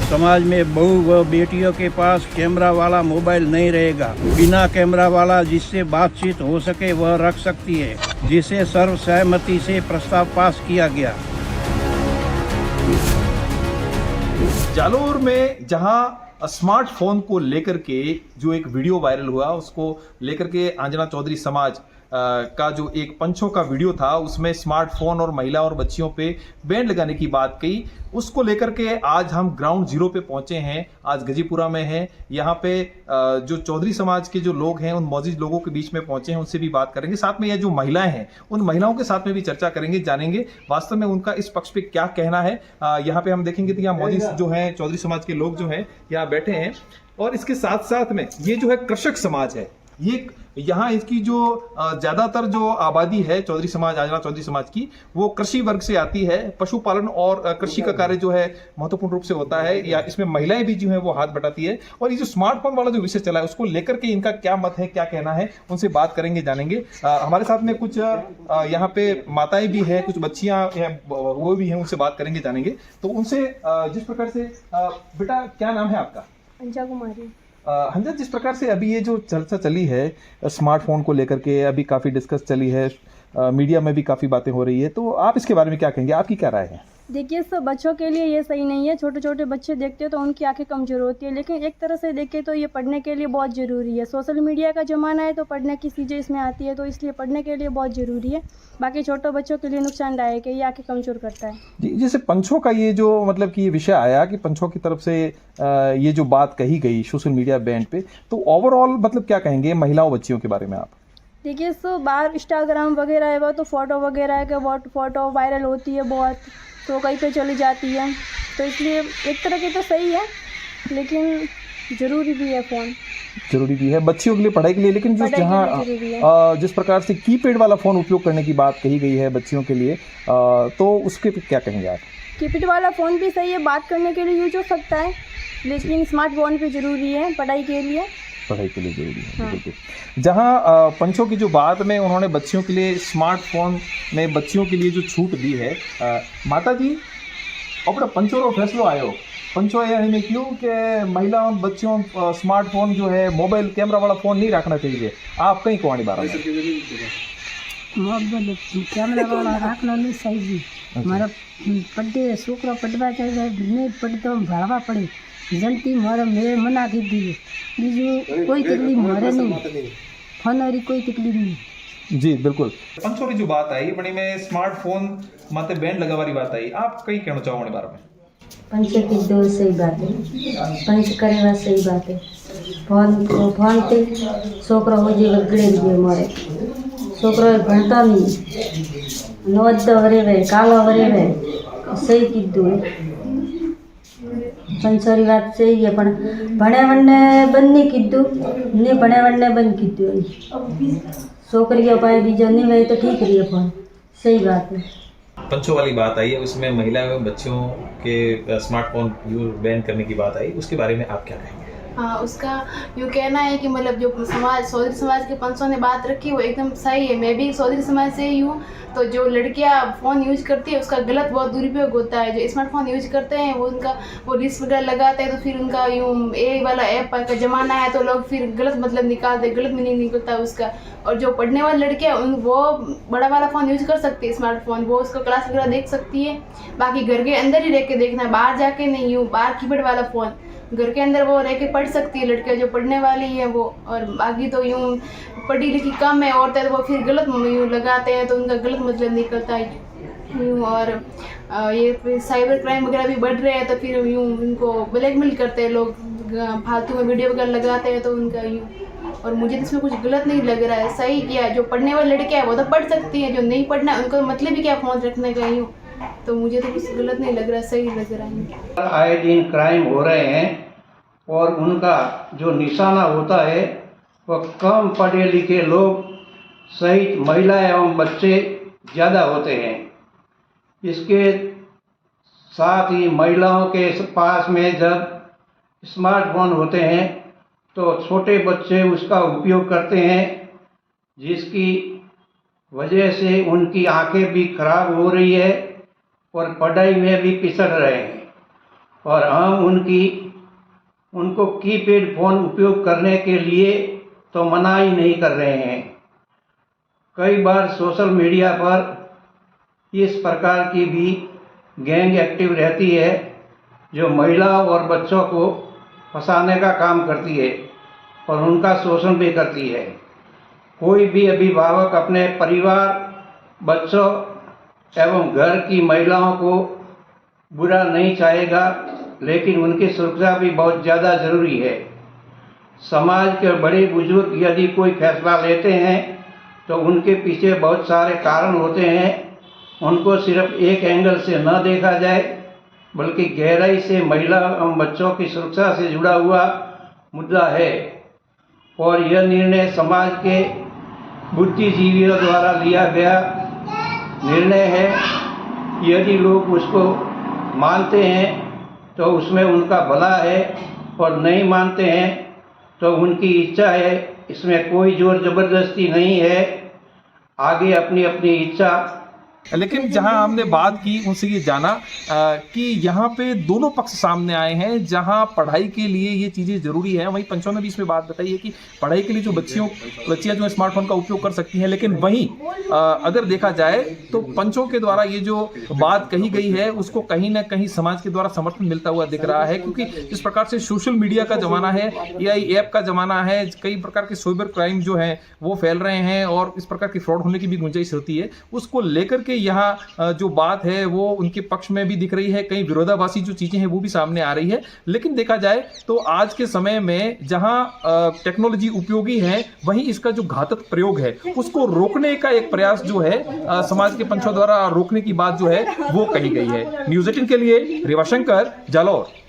समाज में बहू व बेटियों के पास कैमरा वाला मोबाइल नहीं रहेगा। बिना कैमरा वाला जिससे बातचीत हो सके वह रख सकती है, जिसे सर्वसहमति से प्रस्ताव पास किया गया। जालोर में जहां स्मार्टफोन को लेकर के जो एक वीडियो वायरल हुआ, उसको लेकर के आंजना चौधरी समाज का जो एक पंचों का वीडियो था, उसमें स्मार्टफोन और महिला और बच्चियों पे बैन लगाने की बात कही। उसको लेकर के आज हम ग्राउंड जीरो पे पहुंचे हैं। आज गजीपुरा में हैं। यहाँ पे जो चौधरी समाज के जो लोग हैं, उन मौजूद लोगों के बीच में पहुंचे हैं, उनसे भी बात करेंगे। साथ में ये जो महिलाएं हैं, उन महिलाओं के साथ में भी चर्चा करेंगे, जानेंगे वास्तव में उनका इस पक्ष पे क्या कहना है। यहाँ पे हम देखेंगे तो यहाँ मौजूद जो है चौधरी समाज के लोग जो है यहाँ बैठे हैं, और इसके साथ साथ में ये जो है कृषक समाज है। ये यहाँ इसकी जो ज्यादातर जो आबादी है चौधरी समाज, आंजना चौधरी समाज की, वो कृषि वर्ग से आती है। पशुपालन और कृषि का कार्य जो है महत्वपूर्ण रूप से होता है, या इसमें महिलाएं भी जो है वो हाथ बटाती है। और ये जो स्मार्टफोन वाला जो विषय चला है, उसको लेकर के इनका क्या मत है, क्या कहना है, उनसे बात करेंगे, जानेंगे। हमारे साथ में कुछ यहाँ पे माताएं भी है, कुछ बच्चियां वो भी हैं, उनसे बात करेंगे, जानेंगे। तो उनसे जिस प्रकार से बेटा क्या नाम है आपका? अंजा कुमारी। हंजा, जिस प्रकार से अभी ये जो चर्चा चली है स्मार्टफोन को लेकर के, अभी काफ़ी डिस्कस चली है, मीडिया में भी काफ़ी बातें हो रही है, तो आप इसके बारे में क्या कहेंगे? आपकी क्या राय है? देखिए, सब बच्चों के लिए ये सही नहीं है। छोटे छोटे बच्चे देखते हैं तो उनकी आंखें कमज़ोर होती है, लेकिन एक तरह से देखें तो ये पढ़ने के लिए बहुत ज़रूरी है। सोशल मीडिया का ज़माना है तो पढ़ने की चीज़ें इसमें आती है, तो इसलिए पढ़ने के लिए बहुत ज़रूरी है। बाकी छोटे बच्चों के लिए नुकसानदायक है, ये आंखें कमज़ोर करता है। जी, जैसे पंचों का ये जो मतलब कि ये विषय आया कि पंचों की तरफ से ये जो बात कही गई सोशल मीडिया बैन पे, तो ओवरऑल मतलब क्या कहेंगे महिलाओं बच्चियों के बारे में आप? देखिए, सो बाहर इंस्टाग्राम वगैरह है, वो तो फ़ोटो वगैरह है कि फ़ोटो वायरल होती है बहुत, तो कहीं पे चली जाती है, तो इसलिए एक तरह की तो सही है, लेकिन ज़रूरी भी है फ़ोन। जरूरी भी है बच्चियों के लिए, पढ़ाई के लिए, लेकिन जो जहाँ जिस प्रकार से कीपैड वाला फ़ोन उपयोग करने की बात कही गई है बच्चियों के लिए, तो उसके पे क्या कहेंगे आप? कीपैड वाला फ़ोन भी सही है, बात करने के लिए यूज हो सकता है, लेकिन स्मार्टफोन भी ज़रूरी है पढ़ाई के लिए। पढ़ाई के लिए जरूरी है, बिल्कुल। जहाँ पंचों की जो बात में उन्होंने बच्चियों के लिए स्मार्टफोन में बच्चियों के लिए जो छूट दी है, माता जी अपना पंचों रो फैसलो आयो, पंचो में क्यों कि महिला और बच्चियों स्मार्टफोन जो है मोबाइल कैमरा वाला फ़ोन नहीं रखना चाहिए, आप कहीं कौन बार मोबाइल कैमरा वाला रखना नहीं सही। हमारा पढ़ते छोकरा पढ़वा चाहिए, नहीं पढ़ते भाड़वा पड़े जल्दी मारे मेरे मना की दी, बीजू कोई तकलीफ मारे नहीं, फोन वाली कोई तकलीफ नहीं। जी बिल्कुल। पंचों की जो बात आई बड़ी में स्मार्टफोन माते बैंड लगा वाली बात आई, आप कहीं कहना चाहो अपने बारे में? पंच की दो सही बात है, पंच करेगा सही बात है। फोन पे छोकरा हो जी गड़े दिए मारे, छोकरा भणता नहीं, नवद वरे वे काला वरे वे, सही कीधु है। पंचोरी बात सही है, पण भणे वने बंद नहीं कीधु, नहीं भणे वने बंद कीधु। छोकरी पाए बीजा नहीं वही तो ठीक रही है, फोन सही बात है। पंचों वाली बात आई है, उसमें महिला एवं बच्चों के स्मार्टफोन यूज बैन करने की बात आई, उसके बारे में आप क्या कहेंगे? हाँ, उसका यूँ कहना है कि मतलब जो चौधरी समाज के पंचों ने बात रखी वो एकदम सही है। मैं भी चौधरी समाज से ही हूँ, तो जो लड़कियाँ फ़ोन यूज करती है उसका गलत बहुत दुरुपयोग होता है। जो स्मार्टफोन यूज करते हैं वो उनका वो रील्स वगैरह लगाते हैं, तो फिर उनका यूँ ए वाला ऐप का ज़माना है, तो लोग फिर गलत मतलब निकालते, गलत मीनिंग निकलता है उसका। और जो पढ़ने वाली लड़कियाँ वो बड़ा वाला फ़ोन यूज कर सकती है, स्मार्टफोन, वो उसका क्लास वगैरह देख सकती है। बाकी घर के अंदर ही रह के देखना है, बाहर जाके नहीं, यूँ बाहर कीपैड वाला फ़ोन घर के अंदर वो रह के पढ़ सकती है लड़कियाँ जो पढ़ने वाली है वो। और बाकी तो यूँ पढ़ी लिखी कम है औरतें, तो वो फिर गलत यूँ लगाते हैं, तो उनका गलत मतलब निकलता है यूँ। और ये साइबर क्राइम वगैरह भी बढ़ रहे हैं, तो फिर यूँ उनको ब्लैकमेल करते हैं लोग, फालतू में वीडियो वगैरह लगाते हैं, तो उनका यूँ। और मुझे तो इसमें कुछ गलत नहीं लग रहा है, सही किया। जो पढ़ने वाली लड़कियाँ है वो तो पढ़ सकती हैं, जो नहीं पढ़ना है उनको मतलब ही क्या फ़ोन रखने का यूँ, तो मुझे तो कुछ गलत नहीं लग रहा, सही लग रहा है। आए दिन क्राइम हो रहे हैं और उनका जो निशाना होता है वह कम पढ़े लिखे लोग सहित महिला एवं बच्चे ज़्यादा होते हैं। इसके साथ ही महिलाओं के पास में जब स्मार्टफोन होते हैं तो छोटे बच्चे उसका उपयोग करते हैं, जिसकी वजह से उनकी आंखें भी खराब हो रही है और पढ़ाई में भी पिछड़ रहे हैं। और हम उनको कीपैड फ़ोन उपयोग करने के लिए तो मना ही नहीं कर रहे हैं। कई बार सोशल मीडिया पर इस प्रकार की भी गैंग एक्टिव रहती है जो महिलाओं और बच्चों को फंसाने का काम करती है और उनका शोषण भी करती है। कोई भी अभिभावक अपने परिवार, बच्चों एवं घर की महिलाओं को बुरा नहीं चाहेगा, लेकिन उनकी सुरक्षा भी बहुत ज़्यादा ज़रूरी है। समाज के बड़े बुजुर्ग यदि कोई फैसला लेते हैं तो उनके पीछे बहुत सारे कारण होते हैं। उनको सिर्फ एक एंगल से न देखा जाए, बल्कि गहराई से महिला एवं बच्चों की सुरक्षा से जुड़ा हुआ मुद्दा है और यह निर्णय समाज के बुद्धिजीवियों द्वारा लिया गया निर्णय है। यदि लोग उसको मानते हैं तो उसमें उनका भला है और नहीं मानते हैं तो उनकी इच्छा है। इसमें कोई जोर जबरदस्ती नहीं है, आगे अपनी अपनी इच्छा। लेकिन जहां हमने बात की उनसे ये जाना कि यहाँ पे दोनों पक्ष सामने आए हैं। जहां पढ़ाई के लिए ये चीज़ें ज़रूरी है, वहीं पंचों ने भी इसमें बात बताई है कि पढ़ाई के लिए जो बच्चियां जो है स्मार्टफोन का उपयोग कर सकती हैं। लेकिन वहीं अगर देखा जाए तो पंचों के द्वारा ये जो बात कही गई है उसको कहीं ना कहीं समाज के द्वारा समर्थन मिलता हुआ दिख रहा है, क्योंकि जिस प्रकार से सोशल मीडिया का ज़माना है, AI ऐप का ज़माना है, कई प्रकार के साइबर क्राइम जो है वो फैल रहे हैं और इस प्रकार की फ्रॉड होने की भी गुंजाइश होती है। उसको लेकर के यहाँ जो बात है वो उनके पक्ष में भी दिख रही है, कई विरोधाभासी जो चीजें हैं वो भी सामने आ रही है। लेकिन देखा जाए तो आज के समय में जहां टेक्नोलॉजी उपयोगी है, वहीं इसका जो घातक प्रयोग है उसको रोकने का एक प्रयास जो है समाज के पंचों द्वारा रोकने की बात जो है वो कही गई है। न्यूज़ 18 के लिए रेवाशंकर, जालौर।